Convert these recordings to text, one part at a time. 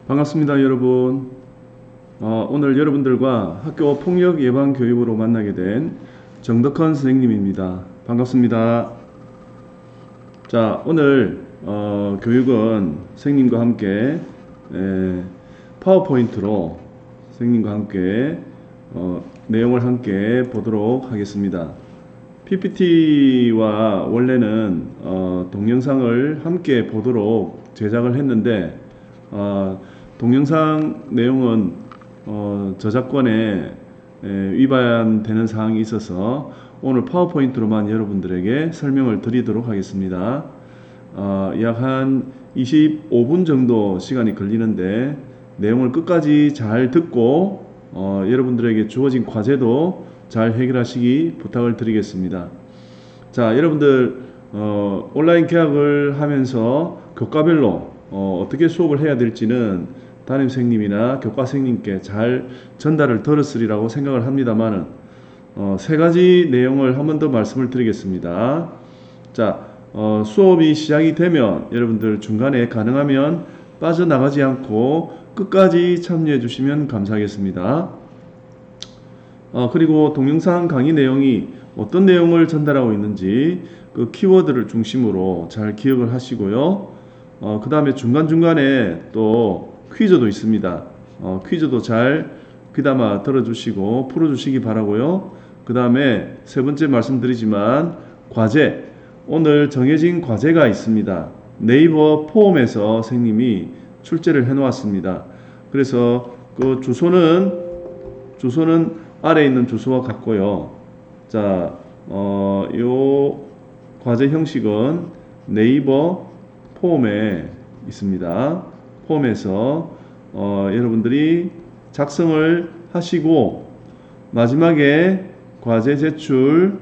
반갑습니다, 여러분. 오늘 여러분들과 학교 폭력 예방 교육으로 만나게 된 정덕헌 선생님입니다. 반갑습니다. 자, 오늘 교육은 선생님과 함께 파워포인트로 선생님과 함께 내용을 함께 보도록 하겠습니다. PPT와 원래는 동영상을 함께 보도록 제작을 했는데 동영상 내용은 저작권에 위반되는 사항이 있어서 오늘 파워포인트로만 여러분들에게 설명을 드리도록 하겠습니다. 약 한 25분 정도 시간이 걸리는데 내용을 끝까지 잘 듣고 여러분들에게 주어진 과제도 잘 해결하시기 부탁을 드리겠습니다. 자, 여러분들 온라인 개학을 하면서 교과별로 어떻게 수업을 해야 될지는 담임선생님이나 교과선생님께 잘 전달을 들었으리라고 생각을 합니다만은 세 가지 내용을 한 번 더 말씀을 드리겠습니다. 자, 수업이 시작이 되면 여러분들 중간에 가능하면 빠져나가지 않고 끝까지 참여해 주시면 감사하겠습니다. 그리고 동영상 강의 내용이 어떤 내용을 전달하고 있는지 그 키워드를 중심으로 잘 기억을 하시고요. 그 다음에 중간중간에 또 퀴즈도 있습니다. 퀴즈도 잘 귀담아 들어주시고 풀어주시기 바라고요. 그 다음에 세 번째 말씀드리지만 과제, 오늘 정해진 과제가 있습니다. 네이버 폼에서 선생님이 출제를 해 놓았습니다. 그래서 그 주소는 아래에 있는 주소와 같고요. 자, 요 과제 형식은 네이버 폼에 있습니다. 폼에서 여러분들이 작성을 하시고 마지막에 과제 제출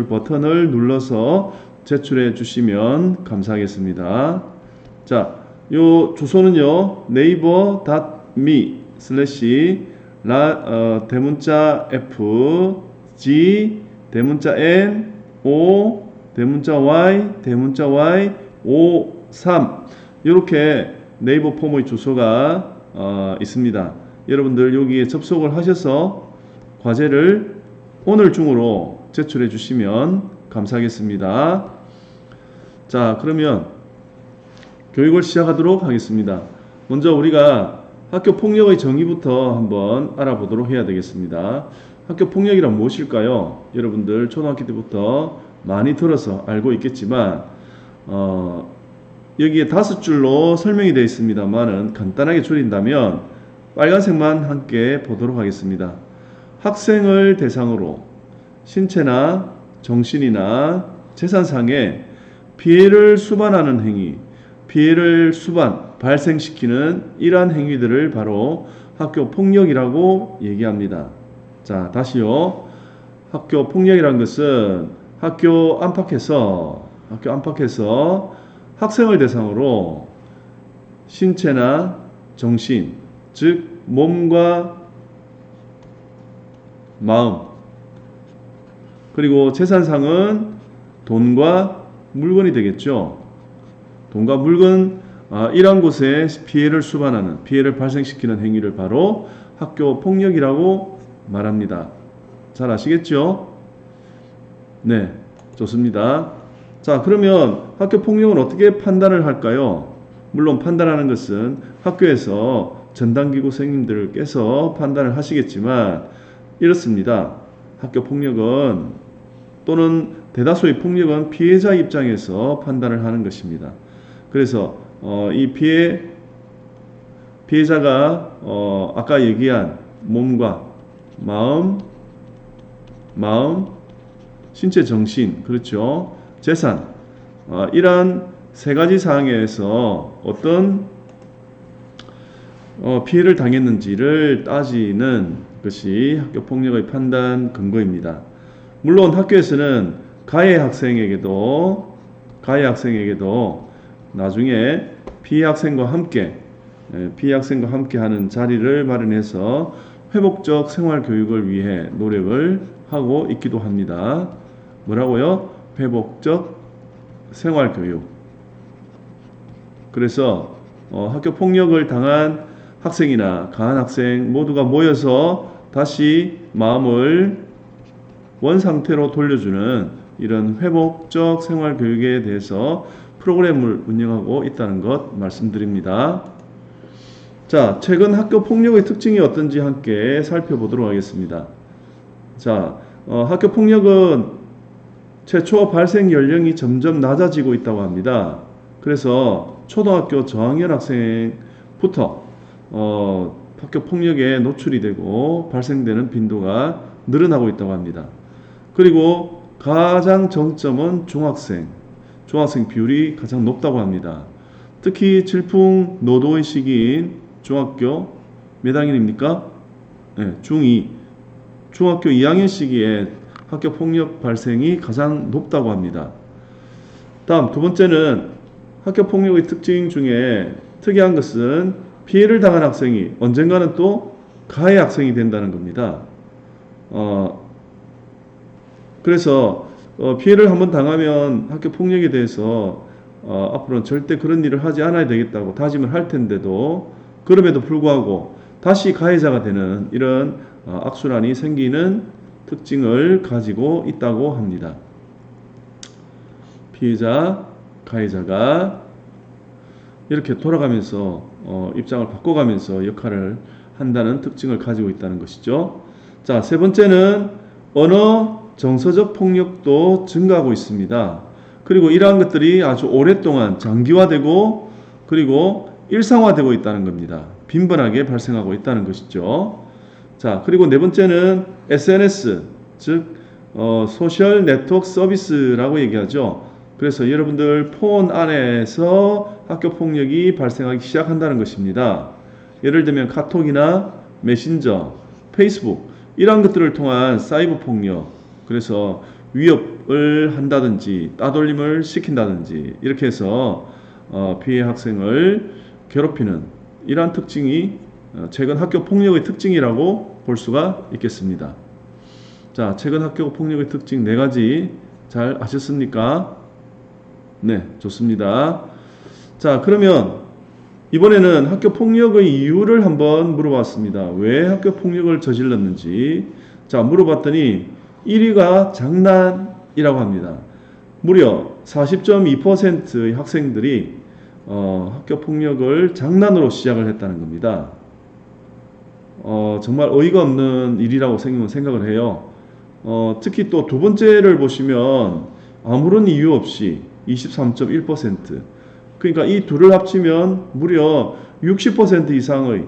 버튼을 눌러서 제출해 주시면 감사하겠습니다. 자, 요 주소는요, naver.me/ 대문자 F G 대문자 N O 대문자 Y 대문자 Y 5 3 이렇게 네이버 폼의 주소가 있습니다. 여러분들 여기에 접속을 하셔서 과제를 오늘 중으로 제출해 주시면 감사하겠습니다. 자, 그러면 교육을 시작하도록 하겠습니다. 먼저 우리가 학교 폭력의 정의부터 한번 알아보도록 해야 되겠습니다. 학교 폭력이란 무엇일까요? 여러분들 초등학교 때부터 많이 들어서 알고 있겠지만 여기에 5줄로 설명이 되어 있습니다만은 간단하게 줄인다면 빨간색만 함께 보도록 하겠습니다. 학생을 대상으로 신체나 정신이나 재산상의 피해를 수반하는 행위, 피해를 발생시키는 이러한 행위들을 바로 학교 폭력이라고 얘기합니다. 자, 다시요. 학교 폭력이란 것은 학교 안팎에서 학생을 대상으로 신체나 정신, 즉 몸과 마음, 그리고 재산상은 돈과 물건이 되겠죠. 돈과 물건, 이러한 곳에 피해를 발생시키는 행위를 바로 학교 폭력이라고 말합니다. 잘 아시겠죠? 네, 좋습니다. 자, 그러면 학교 폭력은 어떻게 판단을 할까요? 물론 판단하는 것은 학교에서 전담기구 선생님들께서 판단을 하시겠지만 이렇습니다. 학교 폭력은 또는 대다수의 폭력은 피해자 입장에서 판단을 하는 것입니다. 그래서 이 피해자가 아까 얘기한 몸과 마음, 신체, 정신, 그렇죠? 재산, 이러한 세 가지 사항에서 어떤 피해를 당했는지를 따지는 것이 학교 폭력의 판단 근거입니다. 물론 학교에서는 가해 학생에게도 나중에 피해 학생과 함께 하는 자리를 마련해서 회복적 생활 교육을 위해 노력을 하고 있기도 합니다. 뭐라고요? 회복적 생활교육. 그래서 학교 폭력을 당한 학생이나 가한 학생 모두가 모여서 다시 마음을 원상태로 돌려주는 이런 회복적 생활교육에 대해서 프로그램을 운영하고 있다는 것 말씀드립니다. 자, 최근 학교 폭력의 특징이 어떤지 함께 살펴보도록 하겠습니다. 자, 학교 폭력은 최초 발생 연령이 점점 낮아지고 있다고 합니다. 그래서 초등학교 저학년 학생부터 학교 폭력에 노출이 되고 발생되는 빈도가 늘어나고 있다고 합니다. 그리고 가장 정점은 중학생 비율이 가장 높다고 합니다. 특히 질풍노도의 시기인 중학교 몇 학년입니까? 네, 중2, 중학교 2학년 시기에 학교 폭력 발생이 가장 높다고 합니다. 다음 두 번째는 학교 폭력의 특징 중에 특이한 것은 피해를 당한 학생이 언젠가는 또 가해 학생이 된다는 겁니다. 그래서 피해를 한번 당하면 학교 폭력에 대해서 앞으로는 절대 그런 일을 하지 않아야 되겠다고 다짐을 할 텐데도 그럼에도 불구하고 다시 가해자가 되는 이런 악순환이 생기는 특징을 가지고 있다고 합니다. 피해자, 가해자가 이렇게 돌아가면서 입장을 바꿔가면서 역할을 한다는 특징을 가지고 있다는 것이죠. 자, 세 번째는 언어 정서적 폭력도 증가하고 있습니다. 그리고 이러한 것들이 아주 오랫동안 장기화되고 그리고 일상화되고 있다는 겁니다. 빈번하게 발생하고 있다는 것이죠. 자, 그리고 네 번째는 SNS, 즉 소셜 네트워크 서비스라고 얘기하죠. 그래서 여러분들 폰 안에서 학교 폭력이 발생하기 시작한다는 것입니다. 예를 들면 카톡이나 메신저, 페이스북 이러한 것들을 통한 사이버 폭력, 그래서 위협을 한다든지 따돌림을 시킨다든지 이렇게 해서 피해 학생을 괴롭히는 이러한 특징이 최근 학교 폭력의 특징이라고 볼 수가 있겠습니다. 자, 최근 학교 폭력의 특징 4가지 잘 아셨습니까? 네, 좋습니다. 자, 그러면 이번에는 학교 폭력의 이유를 한번 물어봤습니다. 왜 학교 폭력을 저질렀는지. 자, 물어봤더니 1위가 장난이라고 합니다. 무려 40.2%의 학생들이 학교 폭력을 장난으로 시작을 했다는 겁니다. 정말 어이가 없는 일이라고 생각을 해요. 특히 또 두 번째를 보시면 아무런 이유 없이 23.1%. 그러니까 이 둘을 합치면 무려 60% 이상의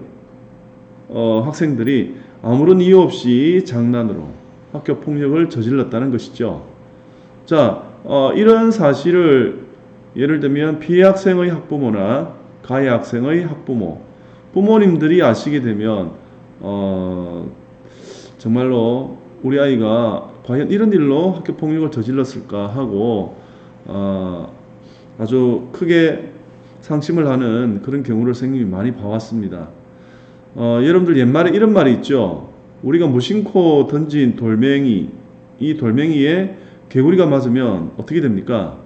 학생들이 아무런 이유 없이 장난으로 학교 폭력을 저질렀다는 것이죠. 자, 이런 사실을 예를 들면 피해 학생의 학부모나 가해 학생의 학부모, 부모님들이 아시게 되면 정말로 우리 아이가 과연 이런 일로 학교 폭력을 저질렀을까 하고 아주 크게 상심을 하는 그런 경우를 선생님이 많이 봐왔습니다. 여러분들 옛말에 이런 말이 있죠. 우리가 무심코 던진 돌멩이, 이 돌멩이에 개구리가 맞으면 어떻게 됩니까?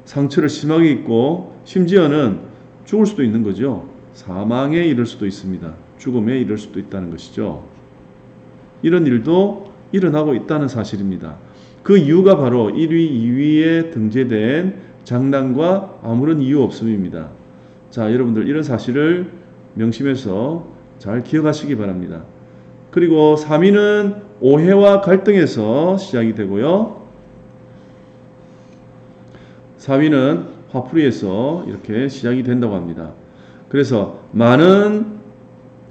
상처를 심하게 입고 심지어는 죽을 수도 있는 거죠. 사망에 이를 수도 있습니다. 죽음에 이를 수도 있다는 것이죠. 이런 일도 일어나고 있다는 사실입니다. 그 이유가 바로 1위, 2위에 등재된 장난과 아무런 이유 없음입니다. 자, 여러분들 이런 사실을 명심해서 잘 기억하시기 바랍니다. 그리고 3위는 오해와 갈등에서 시작이 되고요. 4위는 화풀이에서 이렇게 시작이 된다고 합니다. 그래서 많은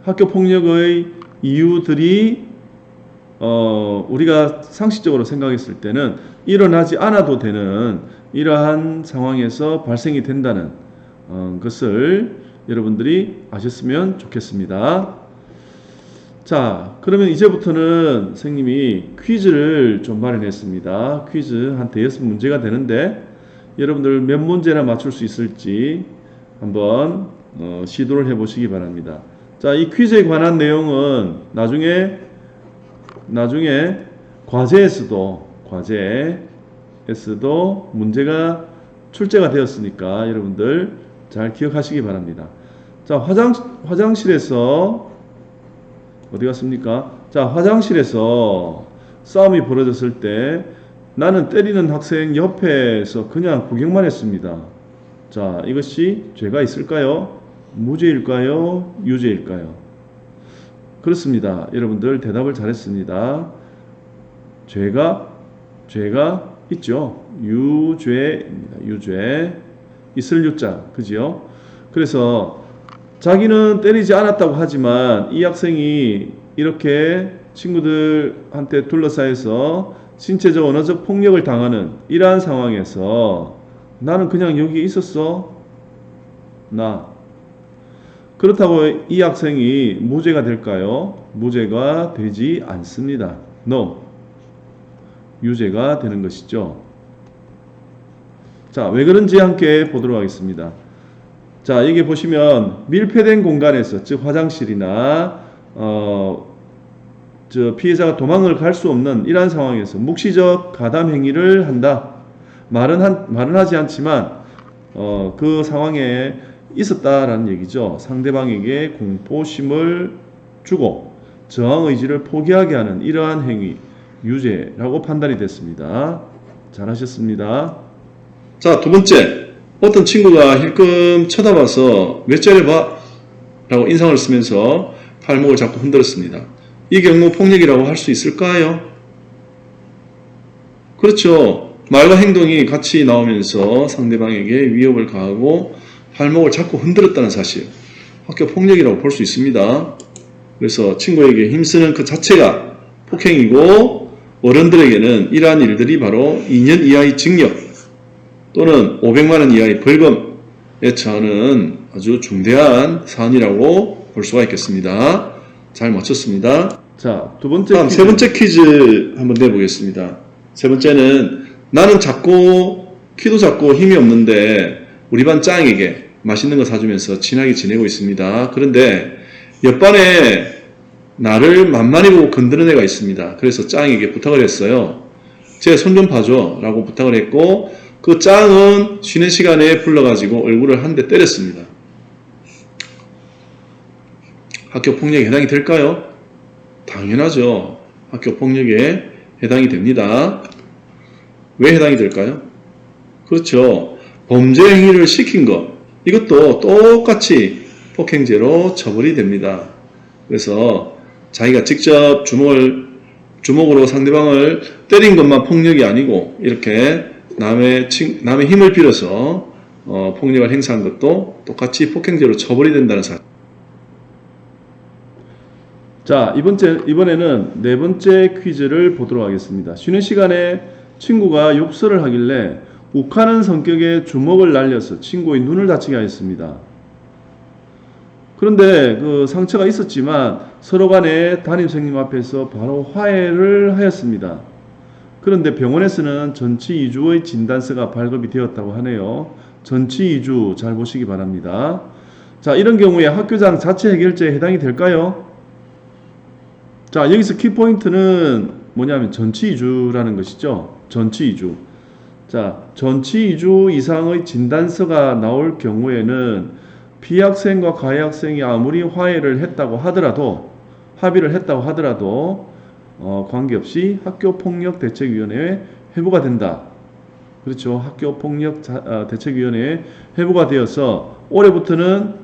학교 폭력의 이유들이 우리가 상식적으로 생각했을 때는 일어나지 않아도 되는 이러한 상황에서 발생이 된다는 것을 여러분들이 아셨으면 좋겠습니다. 자, 그러면 이제부터는 선생님이 퀴즈를 좀 마련했습니다. 퀴즈 한 5문제가 되는데 여러분들 몇 문제나 맞출 수 있을지 한번 시도를 해보시기 바랍니다. 자, 이 퀴즈에 관한 내용은 나중에 과제에서도 에서도 문제가 출제가 되었으니까 여러분들 잘 기억하시기 바랍니다. 자, 화장실에서 어디 갔습니까? 자, 화장실에서 싸움이 벌어졌을 때 나는 때리는 학생 옆에서 그냥 구경만 했습니다. 자, 이것이 죄가 있을까요? 무죄일까요? 유죄일까요? 그렇습니다. 여러분들 대답을 잘했습니다. 죄가 있죠. 유죄입니다. 유죄. 있을 유자. 그죠? 그래서 자기는 때리지 않았다고 하지만 이 학생이 이렇게 친구들한테 둘러싸여서 신체적 언어적 폭력을 당하는 이러한 상황에서 나는 그냥 여기 있었어. 그렇다고 이 학생이 무죄가 될까요? 무죄가 되지 않습니다. No. 유죄가 되는 것이죠. 자, 왜 그런지 함께 보도록 하겠습니다. 자, 여기 보시면 밀폐된 공간에서, 즉 화장실이나 피해자가 도망을 갈 수 없는 이러한 상황에서 묵시적 가담 행위를 한다. 말은 하지 않지만 그 상황에 있었다라는 얘기죠. 상대방에게 공포심을 주고 저항 의지를 포기하게 하는 이러한 행위, 유죄라고 판단이 됐습니다. 잘하셨습니다. 자, 두 번째, 어떤 친구가 힐끔 쳐다봐서 몇 자를 봐? 라고 인상을 쓰면서 팔목을 자꾸 흔들었습니다. 이 경우 폭력이라고 할 수 있을까요? 그렇죠. 말과 행동이 같이 나오면서 상대방에게 위협을 가하고 팔목을 자꾸 흔들었다는 사실, 학교 폭력이라고 볼 수 있습니다. 그래서 친구에게 힘쓰는 그 자체가 폭행이고 어른들에게는 이러한 일들이 바로 2년 이하의 징역 또는 500만 원 이하의 벌금에 처하는 아주 중대한 사안이라고 볼 수가 있겠습니다. 잘 맞췄습니다. 자, 다음 세 번째 퀴즈 한번 내보겠습니다. 세 번째는 나는 키도 작고 힘이 없는데 우리 반 짱에게 맛있는 거 사주면서 친하게 지내고 있습니다. 그런데 옆반에 나를 만만히 보고 건드는 애가 있습니다. 그래서 짱에게 부탁을 했어요. 제 손 좀 봐줘 라고 부탁을 했고 그 짱은 쉬는 시간에 불러가지고 얼굴을 한 대 때렸습니다. 학교 폭력에 해당이 될까요? 당연하죠. 학교 폭력에 해당이 됩니다. 왜 해당이 될까요? 그렇죠. 범죄 행위를 시킨 것, 이것도 똑같이 폭행죄로 처벌이 됩니다. 그래서 자기가 직접 주먹으로 상대방을 때린 것만 폭력이 아니고 이렇게 남의 힘을 빌어서 폭력을 행사한 것도 똑같이 폭행죄로 처벌이 된다는 사실. 자, 이번에는 네 번째 퀴즈를 보도록 하겠습니다. 쉬는 시간에 친구가 욕설을 하길래 욱하는 성격의 주먹을 날려서 친구의 눈을 다치게 하였습니다. 그런데 그 상처가 있었지만 서로 간에 담임선생님 앞에서 바로 화해를 하였습니다. 그런데 병원에서는 전치 2주의 진단서가 발급이 되었다고 하네요. 전치 2주 잘 보시기 바랍니다. 자, 이런 경우에 학교장 자체 해결죄에 해당이 될까요? 자, 여기서 키포인트는 뭐냐면 전치 2주라는 것이죠. 전치 2주. 자, 전치 2주 이상의 진단서가 나올 경우에는 B학생과 가해학생이 아무리 합의를 했다고 하더라도 관계없이 학교폭력대책위원회에 회부가 된다. 그렇죠. 학교폭력대책위원회에 회부가 되어서 올해부터는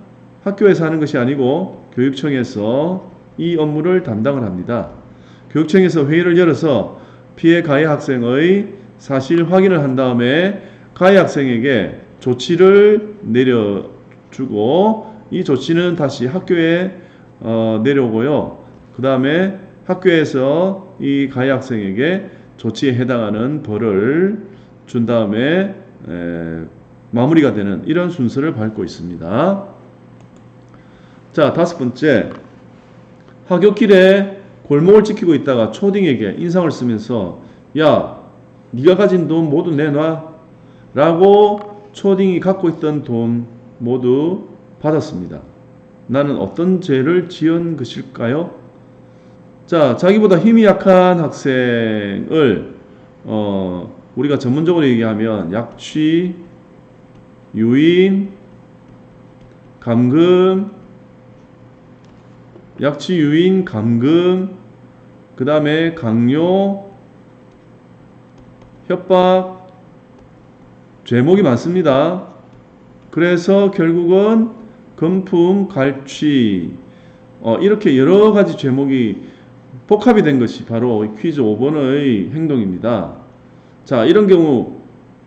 학교에서 하는 것이 아니고 교육청에서 이 업무를 담당을 합니다. 교육청에서 회의를 열어서 피해 가해 학생의 사실 확인을 한 다음에 가해 학생에게 조치를 내려주고 이 조치는 다시 학교에 내려오고요. 그 다음에 학교에서 이 가해 학생에게 조치에 해당하는 벌을 준 다음에 마무리가 되는 이런 순서를 밟고 있습니다. 자, 다섯 번째, 하굣길에 골목을 지키고 있다가 초딩에게 인상을 쓰면서 야, 네가 가진 돈 모두 내놔 라고 초딩이 갖고 있던 돈 모두 받았습니다. 나는 어떤 죄를 지은 것일까요? 자, 자기보다 힘이 약한 학생을 우리가 전문적으로 얘기하면 약취, 유인, 감금, 약취, 유인, 감금, 그 다음에 강요, 협박, 죄목이 많습니다. 그래서 결국은 금품, 갈취, 이렇게 여러 가지 죄목이 복합이 된 것이 바로 퀴즈 5번의 행동입니다. 자, 이런 경우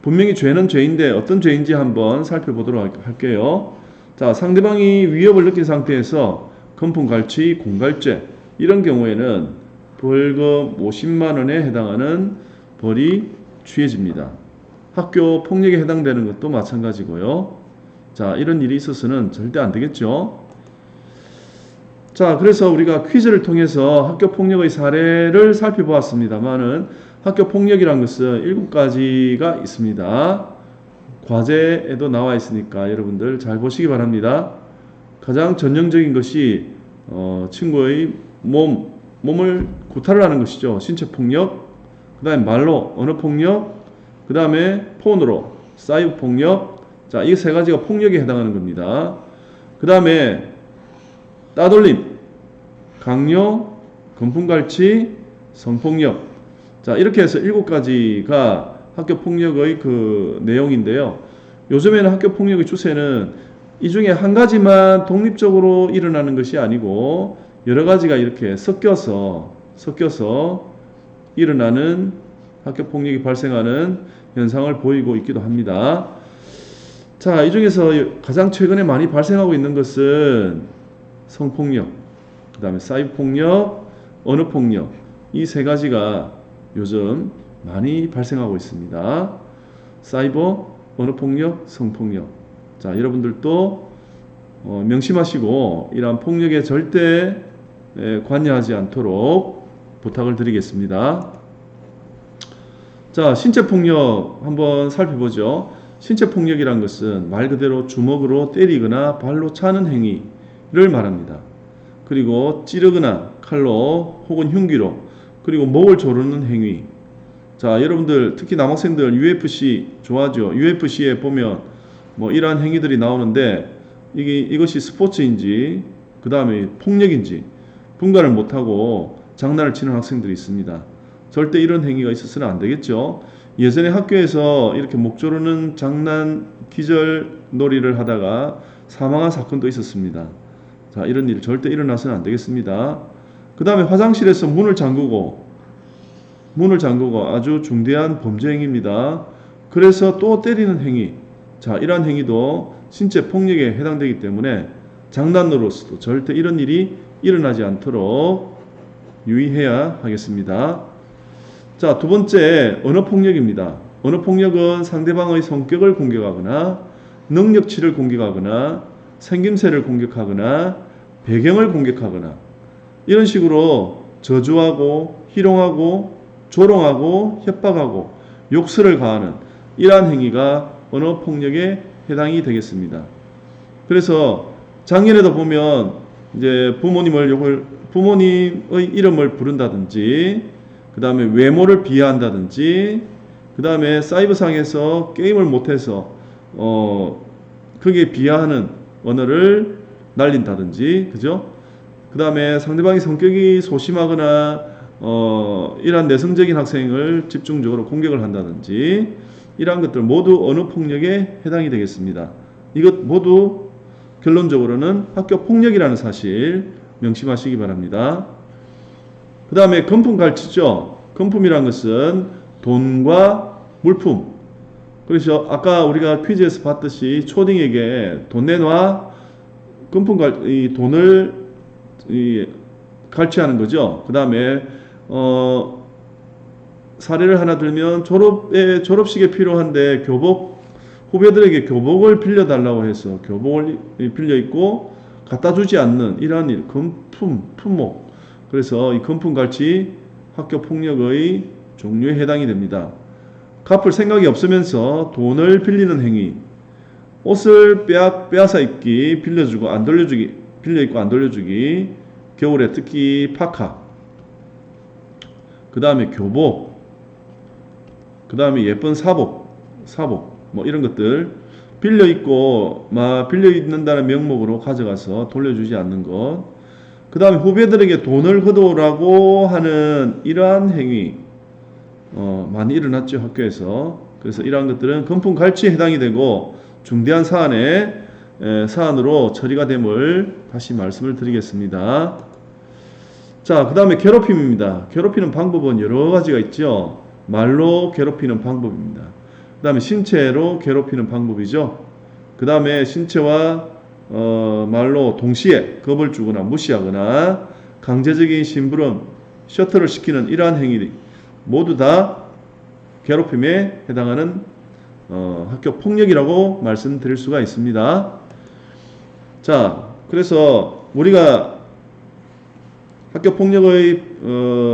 분명히 죄는 죄인데 어떤 죄인지 한번 살펴보도록 할게요. 자, 상대방이 위협을 느낀 상태에서 금품, 갈취, 공갈죄 이런 경우에는 벌금 50만 원에 해당하는 벌이 취해집니다. 학교 폭력에 해당되는 것도 마찬가지고요. 자, 이런 일이 있어서는 절대 안 되겠죠. 자, 그래서 우리가 퀴즈를 통해서 학교 폭력의 사례를 살펴보았습니다만은 학교 폭력이란 것은 7가지가 있습니다. 과제에도 나와 있으니까 여러분들 잘 보시기 바랍니다. 가장 전형적인 것이 친구의 몸을 구타를 하는 것이죠. 신체 폭력, 그 다음에 말로 언어 폭력, 그 다음에 폰으로 사이버 폭력. 자, 이 세 가지가 폭력에 해당하는 겁니다. 그 다음에 따돌림, 강요, 금품갈취, 성폭력. 자, 이렇게 해서 7가지가 학교 폭력의 그 내용인데요. 요즘에는 학교 폭력의 추세는 이 중에 한 가지만 독립적으로 일어나는 것이 아니고 여러 가지가 이렇게 섞여서 일어나는 학교 폭력이 발생하는 현상을 보이고 있기도 합니다. 자, 이 중에서 가장 최근에 많이 발생하고 있는 것은 성폭력, 그 다음에 사이버 폭력, 언어 폭력, 이 세 가지가 요즘 많이 발생하고 있습니다. 사이버, 언어 폭력, 성폭력. 자, 여러분들도 명심하시고 이러한 폭력에 절대 관여하지 않도록 부탁을 드리겠습니다. 자, 신체 폭력 한번 살펴보죠. 신체 폭력이란 것은 말 그대로 주먹으로 때리거나 발로 차는 행위를 말합니다. 그리고 찌르거나 칼로 혹은 흉기로, 그리고 목을 조르는 행위. 자, 여러분들 특히 남학생들 UFC 좋아하죠. UFC에 보면 뭐 이러한 행위들이 나오는데 이것이 스포츠인지 그 다음에 폭력인지 분간을 못하고 장난을 치는 학생들이 있습니다. 절대 이런 행위가 있어서는 안 되겠죠. 예전에 학교에서 이렇게 목 조르는 장난 기절 놀이를 하다가 사망한 사건도 있었습니다. 자, 이런 일 절대 일어나서는 안 되겠습니다. 그 다음에 화장실에서 문을 잠그고 아주 중대한 범죄 행위입니다. 그래서 또 때리는 행위. 자, 이러한 행위도 신체 폭력에 해당되기 때문에 장난으로서도 절대 이런 일이 일어나지 않도록 유의해야 하겠습니다. 자, 두 번째, 언어폭력입니다. 언어폭력은 상대방의 성격을 공격하거나 능력치를 공격하거나 생김새를 공격하거나 배경을 공격하거나 이런 식으로 저주하고 희롱하고 조롱하고 협박하고 욕설을 가하는 이러한 행위가 언어폭력에 해당이 되겠습니다. 그래서 작년에도 보면 이제 부모님의 이름을 부른다든지 그 다음에 외모를 비하한다든지 그 다음에 사이버상에서 게임을 못해서 그게 비하하는 언어를 날린다든지, 그죠? 그 다음에 상대방의 성격이 소심하거나 이러한 내성적인 학생을 집중적으로 공격을 한다든지 이러한 것들 모두 언어폭력에 해당이 되겠습니다. 이것 모두 결론적으로는 학교 폭력이라는 사실 명심하시기 바랍니다. 그 다음에 금품갈취죠. 금품이란 것은 돈과 물품. 그래서 아까 우리가 퀴즈에서 봤듯이 초딩에게 돈 내놔 이 돈을 갈취하는 거죠. 그 다음에 사례를 하나 들면 졸업식에 필요한데 후배들에게 교복을 빌려달라고 해서 교복을 빌려 입고 갖다 주지 않는 이러한 일, 품목. 그래서 이 금품갈취 학교 폭력의 종류에 해당이 됩니다. 갚을 생각이 없으면서 돈을 빌리는 행위, 옷을 빼앗아 입기, 빌려주고 안 돌려주기, 빌려 입고 안 돌려주기, 겨울에 특히 파카, 그 다음에 교복, 그 다음에 예쁜 사복, 뭐 이런 것들 빌려 입고 막 빌려 입는다는 명목으로 가져가서 돌려주지 않는 것. 그 다음에 후배들에게 돈을 거둬오라고 하는 이러한 행위 많이 일어났죠, 학교에서. 그래서 이러한 것들은 금품갈취에 해당이 되고 중대한 사안으로 처리가 됨을 다시 말씀을 드리겠습니다. 자, 그 다음에 괴롭힘입니다. 괴롭히는 방법은 여러 가지가 있죠. 말로 괴롭히는 방법입니다. 그 다음에 신체로 괴롭히는 방법이죠. 그 다음에 신체와 말로 동시에 겁을 주거나 무시하거나 강제적인 심부름, 셔틀을 시키는 이러한 행위들이 모두 다 괴롭힘에 해당하는 학교 폭력이라고 말씀드릴 수가 있습니다. 자, 그래서 우리가 학교 폭력의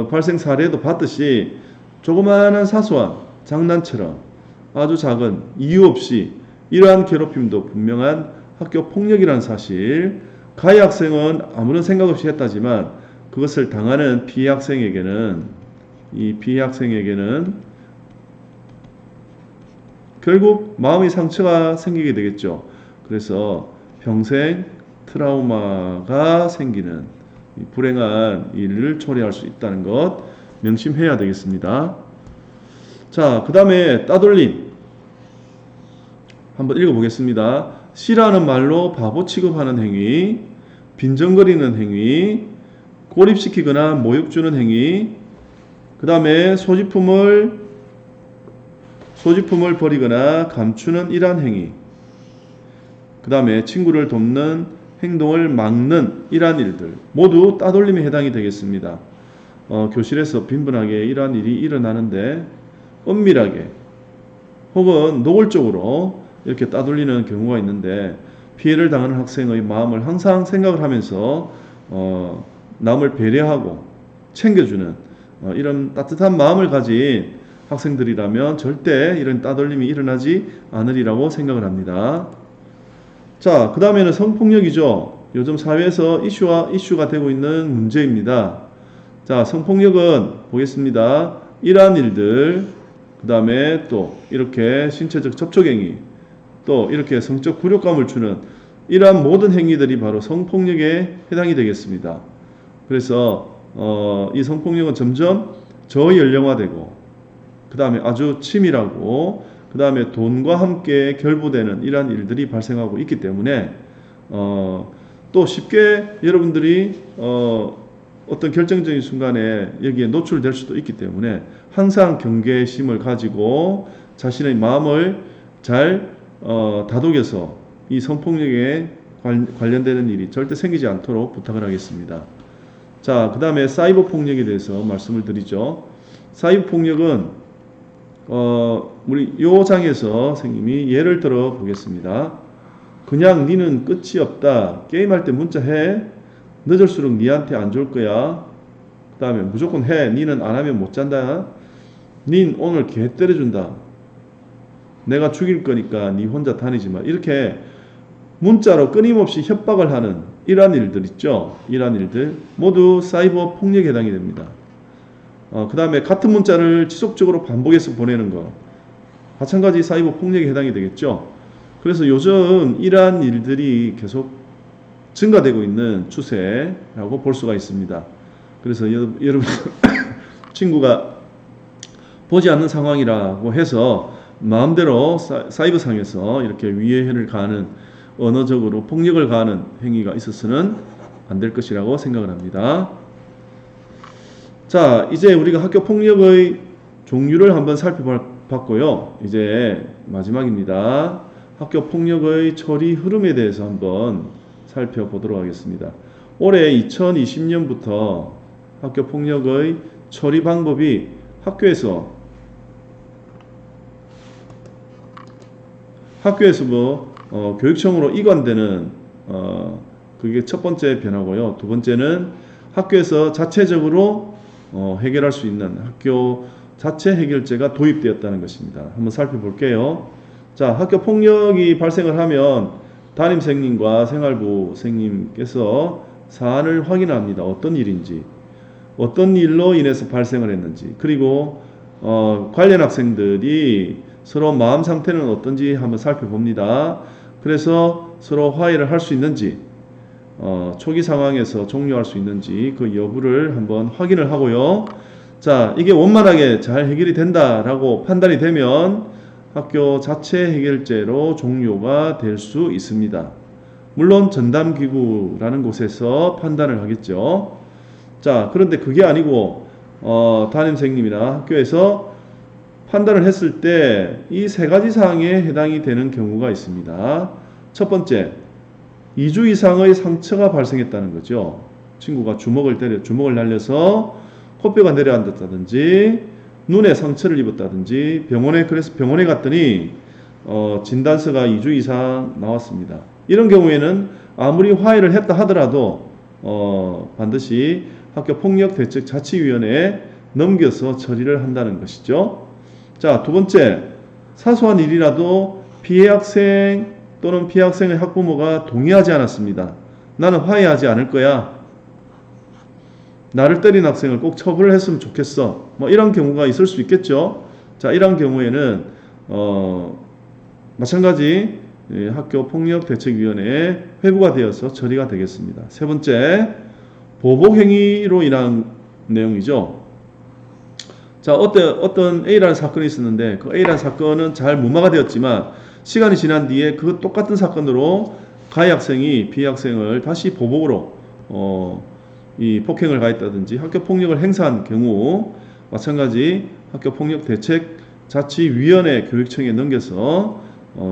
발생 사례도 봤듯이 조그마한 사소한 장난처럼 아주 작은 이유 없이 이러한 괴롭힘도 분명한 학교 폭력이라는 사실, 가해 학생은 아무런 생각 없이 했다지만 그것을 당하는 피해 학생에게는 결국 마음의 상처가 생기게 되겠죠. 그래서 평생 트라우마가 생기는 불행한 일을 초래할 수 있다는 것 명심해야 되겠습니다. 자, 그 다음에 따돌림 한번 읽어보겠습니다. 싫어하는 말로 바보 취급하는 행위, 빈정거리는 행위, 고립시키거나 모욕 주는 행위, 그 다음에 소지품을 버리거나 감추는 이러한 행위, 그 다음에 친구를 돕는 행동을 막는 이러한 일들 모두 따돌림에 해당이 되겠습니다. 교실에서 빈번하게 이러한 일이 일어나는데 은밀하게 혹은 노골적으로 이렇게 따돌리는 경우가 있는데 피해를 당하는 학생의 마음을 항상 생각을 하면서 남을 배려하고 챙겨주는 이런 따뜻한 마음을 가진 학생들이라면 절대 이런 따돌림이 일어나지 않으리라고 생각을 합니다. 자, 그 다음에는 성폭력이죠. 요즘 사회에서 이슈가 되고 있는 문제입니다. 자, 성폭력은 보겠습니다. 이러한 일들, 그 다음에 또 이렇게 신체적 접촉행위, 또 이렇게 성적 굴욕감을 주는 이러한 모든 행위들이 바로 성폭력에 해당이 되겠습니다. 그래서 이 성폭력은 점점 저연령화되고 그 다음에 아주 치밀하고 그 다음에 돈과 함께 결부되는 이러한 일들이 발생하고 있기 때문에 또 쉽게 여러분들이 어떤 결정적인 순간에 여기에 노출될 수도 있기 때문에 항상 경계심을 가지고 자신의 마음을 잘 다독여서 이 성폭력에 관련되는 일이 절대 생기지 않도록 부탁을 하겠습니다. 자, 그 다음에 사이버 폭력에 대해서 말씀을 드리죠. 사이버 폭력은 우리 요 장에서 선생님이 예를 들어 보겠습니다. 그냥 니는 끝이 없다. 게임할 때 문자 해. 늦을수록 니한테 안 좋을 거야. 그 다음에 무조건 해. 니는 안 하면 못 잔다. 닌 오늘 개 때려준다. 내가 죽일 거니까 니 혼자 다니지 마. 이렇게 문자로 끊임없이 협박을 하는 이러한 일들 있죠. 이러한 일들 모두 사이버 폭력에 해당이 됩니다. 그 다음에 같은 문자를 지속적으로 반복해서 보내는 거 마찬가지 사이버 폭력에 해당이 되겠죠. 그래서 요즘 이러한 일들이 계속 증가되고 있는 추세라고 볼 수가 있습니다. 그래서 여러분 친구가 보지 않는 상황이라고 해서 마음대로 사이버상에서 이렇게 위해를 가하는 언어적으로 폭력을 가하는 행위가 있어서는 안 될 것이라고 생각을 합니다. 자, 이제 우리가 학교 폭력의 종류를 한번 살펴봤고요. 이제 마지막입니다. 학교 폭력의 처리 흐름에 대해서 한번 살펴보도록 하겠습니다. 올해 2020년부터 학교 폭력의 처리 방법이 학교에서 교육청으로 이관되는 그게 첫 번째 변화고요. 두 번째는 학교에서 자체적으로 해결할 수 있는 학교 자체 해결제가 도입되었다는 것입니다. 한번 살펴볼게요. 자, 학교 폭력이 발생을 하면 담임선생님과 생활부 선생님께서 사안을 확인합니다. 어떤 일인지, 어떤 일로 인해서 발생을 했는지, 그리고 관련 학생들이 서로 마음 상태는 어떤지 한번 살펴봅니다. 그래서 서로 화해를 할 수 있는지, 초기 상황에서 종료할 수 있는지 그 여부를 한번 확인을 하고요. 자, 이게 원만하게 잘 해결이 된다라고 판단이 되면 학교 자체 해결제로 종료가 될 수 있습니다. 물론 전담기구라는 곳에서 판단을 하겠죠. 자, 그런데 그게 아니고 담임선생님이나 학교에서 판단을 했을 때 이 세 가지 사항에 해당이 되는 경우가 있습니다. 첫 번째, 2주 이상의 상처가 발생했다는 거죠. 친구가 주먹을 날려서 코뼈가 내려앉았다든지 눈에 상처를 입었다든지 그래서 병원에 갔더니 진단서가 2주 이상 나왔습니다. 이런 경우에는 아무리 화해를 했다 하더라도 반드시 학교폭력대책자치위원회에 넘겨서 처리를 한다는 것이죠. 자, 두 번째, 사소한 일이라도 피해 학생 또는 피해 학생의 학부모가 동의하지 않았습니다. 나는 화해하지 않을 거야. 나를 때린 학생을 꼭 처벌을 했으면 좋겠어. 뭐 이런 경우가 있을 수 있겠죠. 자, 이런 경우에는 마찬가지 학교폭력대책위원회에 회부가 되어서 처리가 되겠습니다. 세 번째, 보복행위로 인한 내용이죠. 자, 어떤 A라는 사건이 있었는데 그 A라는 사건은 잘 무마가 되었지만 시간이 지난 뒤에 그 똑같은 사건으로 가해 학생이 피해 학생을 다시 보복으로 이 폭행을 가했다든지 학교 폭력을 행사한 경우 마찬가지 학교 폭력 대책 자치위원회 교육청에 넘겨서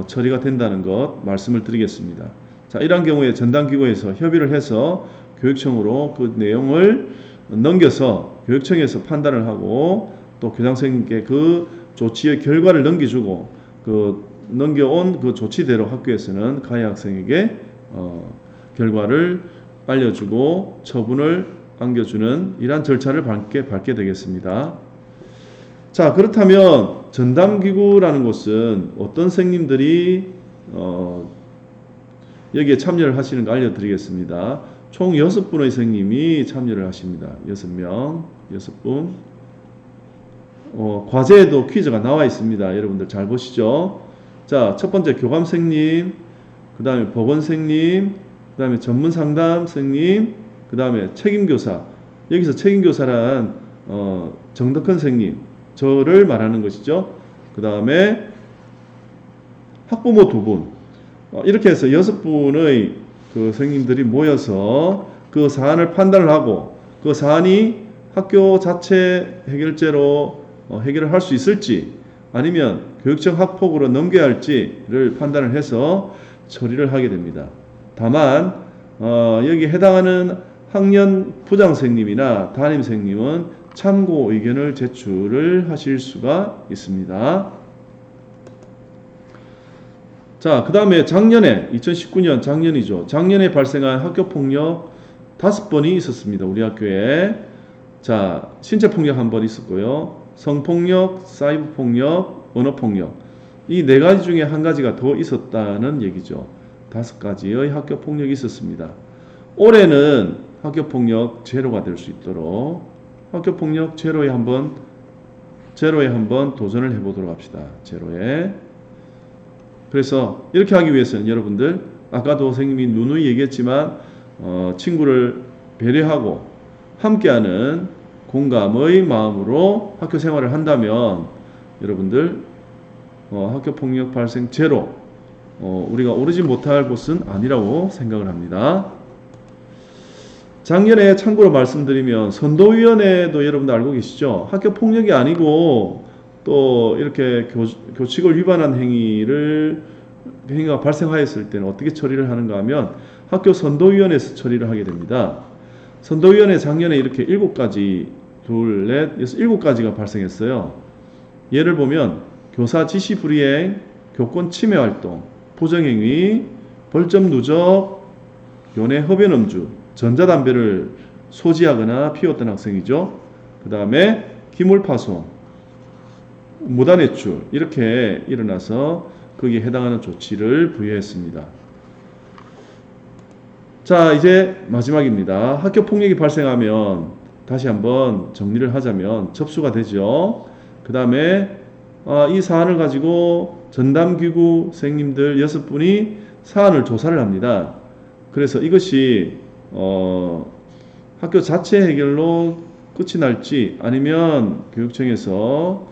처리가 된다는 것 말씀을 드리겠습니다. 자, 이러한 경우에 전담기구에서 협의를 해서 교육청으로 그 내용을 넘겨서 교육청에서 판단을 하고 또 교장선생님께 그 조치의 결과를 넘겨주고 그 넘겨온 그 조치대로 학교에서는 가해 학생에게 결과를 알려주고 처분을 안겨주는 이러한 절차를 밟게 되겠습니다. 자, 그렇다면 전담기구라는 곳은 어떤 선생님들이 여기에 참여를 하시는 거 알려드리겠습니다. 총 6분의 선생님이 참여를 하십니다. 6명, 6분. 과제에도 퀴즈가 나와 있습니다. 여러분들 잘 보시죠. 자, 첫 번째 교감 선생님, 그 다음에 보건 선생님, 그 다음에 전문 상담 선생님, 그 다음에 책임교사. 여기서 책임교사란 정덕헌 선생님, 저를 말하는 것이죠. 그 다음에 학부모 2분. 이렇게 해서 6분의 그 선생님들이 모여서 그 사안을 판단을 하고 그 사안이 학교 자체 해결제로 해결을 할 수 있을지 아니면 교육청 학폭으로 넘겨야 할지를 판단을 해서 처리를 하게 됩니다. 다만 여기에 해당하는 학년 부장선생님이나 담임선생님은 참고 의견을 제출을 하실 수가 있습니다. 자, 그 다음에 작년에 2019년 작년이죠. 작년에 발생한 학교폭력 5번이 있었습니다. 우리 학교에. 자, 신체폭력 1번 있었고요. 성폭력, 사이버폭력, 언어폭력. 이 4가지 중에 1가지가 더 있었다는 얘기죠. 5가지의 학교폭력이 있었습니다. 올해는 학교폭력 제로가 될 수 있도록 학교폭력 제로에 한번 도전을 해보도록 합시다. 제로에. 그래서 이렇게 하기 위해서는 여러분들 아까도 선생님이 누누이 얘기했지만 친구를 배려하고 함께하는 공감의 마음으로 학교 생활을 한다면 여러분들 학교폭력 발생 제로 우리가 오르지 못할 곳은 아니라고 생각을 합니다. 작년에 참고로 말씀드리면 선도위원회도 여러분들 알고 계시죠? 학교폭력이 아니고 또 이렇게 교칙을 위반한 행위가 발생하였을 때는 어떻게 처리를 하는가 하면 학교 선도위원회에서 처리를 하게 됩니다. 선도위원회 작년에 이렇게 7가지, 7가지가 발생했어요. 예를 보면 교사 지시 불이행, 교권 침해 활동, 부정행위, 벌점 누적, 교내 흡연 음주, 전자담배를 소지하거나 피웠던 학생이죠. 그 다음에 기물파손, 무단외출 이렇게 일어나서 거기에 해당하는 조치를 부여했습니다. 자, 이제 마지막입니다. 학교 폭력이 발생하면 다시 한번 정리를 하자면 접수가 되죠. 그 다음에 이 사안을 가지고 전담기구 선생님들 6분이 사안을 조사를 합니다. 그래서 이것이 학교 자체 해결로 끝이 날지 아니면 교육청으로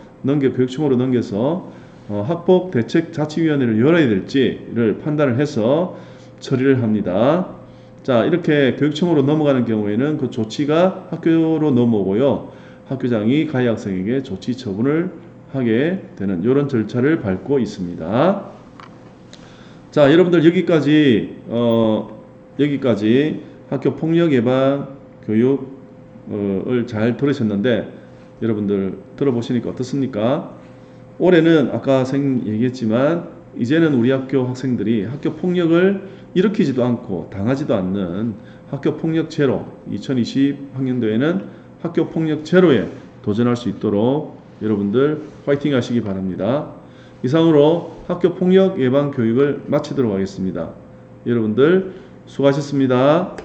넘겨서 학폭대책자치위원회를 열어야 될지를 판단을 해서 처리를 합니다. 자, 이렇게 교육청으로 넘어가는 경우에는 그 조치가 학교로 넘어오고요. 학교장이 가해 학생에게 조치 처분을 하게 되는 이런 절차를 밟고 있습니다. 자, 여러분들 여기까지 학교 폭력 예방 교육을 잘 들으셨는데 여러분들 들어보시니까 어떻습니까? 올해는 아까 얘기했지만 이제는 우리 학교 학생들이 학교 폭력을 일으키지도 않고 당하지도 않는 학교 폭력 제로 2020 학년도에는 학교 폭력 제로에 도전할 수 있도록 여러분들 파이팅 하시기 바랍니다. 이상으로 학교 폭력 예방 교육을 마치도록 하겠습니다. 여러분들 수고하셨습니다.